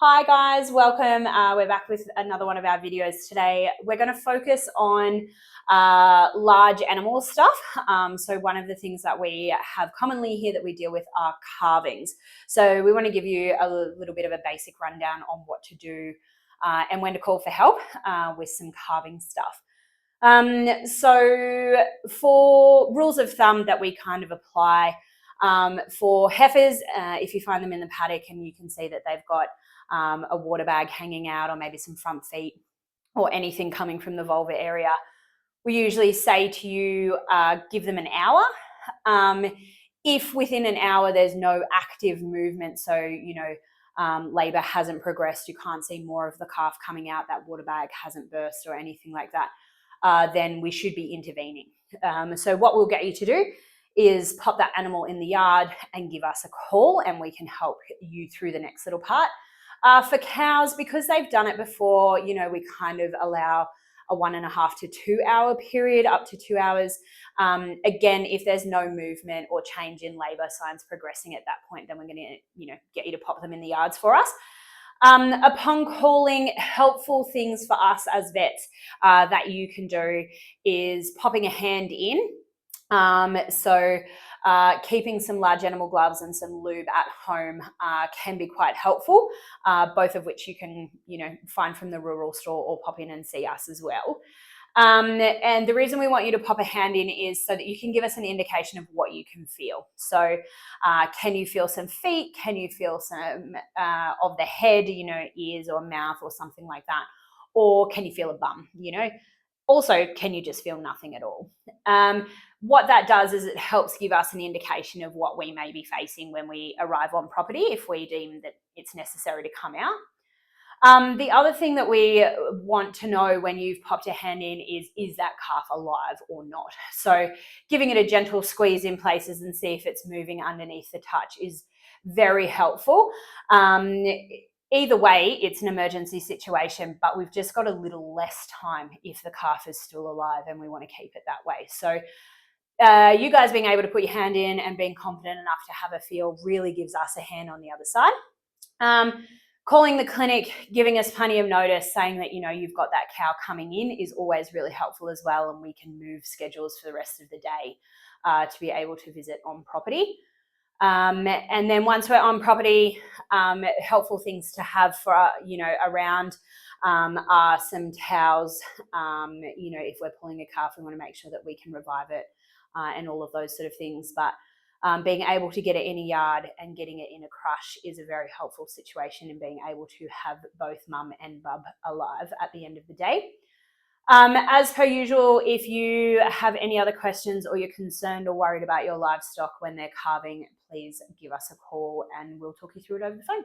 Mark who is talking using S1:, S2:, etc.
S1: Hi guys, welcome. We're back with another one of our videos today. We're going to focus on large animal stuff. So one of the things that we have commonly here that we deal with are calvings. So we want to give you a little bit of a basic rundown on what to do and when to call for help with some calving stuff. So for rules of thumb that we kind of apply for heifers, if you find them in the paddock and you can see that they've got a water bag hanging out or maybe some front feet or anything coming from the vulva area, we usually say to you, give them an hour. If within an hour there's no active movement, so, labour hasn't progressed, you can't see more of the calf coming out, that water bag hasn't burst or anything like that, then we should be intervening. So what we'll get you to do is pop that animal in the yard and give us a call and we can help you through the next little part. For cows, because they've done it before, we kind of allow a 1.5 to 2 hour period, up to 2 hours. Again, if there's no movement or change in labour signs progressing at that point, then we're going to, get you to pop them in the yards for us. Upon calling, helpful things for us as vets that you can do is popping a hand in. Keeping some large animal gloves and some lube at home can be quite helpful, both of which you can, find from the rural store or pop in and see us as well. And the reason we want you to pop a hand in is so that you can give us an indication of what you can feel. So can you feel some feet? Can you feel some of the head, ears or mouth or something like that? Or can you feel a bum, Also, can you just feel nothing at all? What that does is it helps give us an indication of what we may be facing when we arrive on property, if we deem that it's necessary to come out. The other thing that we want to know when you've popped a hand in is that calf alive or not? So giving it a gentle squeeze in places and see if it's moving underneath the touch is very helpful. Either way, it's an emergency situation, but we've just got a little less time if the calf is still alive and we want to keep it that way. So you guys being able to put your hand in and being confident enough to have a feel really gives us a hand on the other side. Calling the clinic, giving us plenty of notice, saying that, you've got that cow coming in is always really helpful as well, and we can move schedules for the rest of the day to be able to visit on property. And then once we're on property, helpful things to have for, around are some towels. If we're pulling a calf, we want to make sure that we can revive it and all of those sort of things. But being able to get it in a yard and getting it in a crush is a very helpful situation in being able to have both mum and bub alive at the end of the day. As per usual, if you have any other questions or you're concerned or worried about your livestock when they're calving, please give us a call and we'll talk you through it over the phone.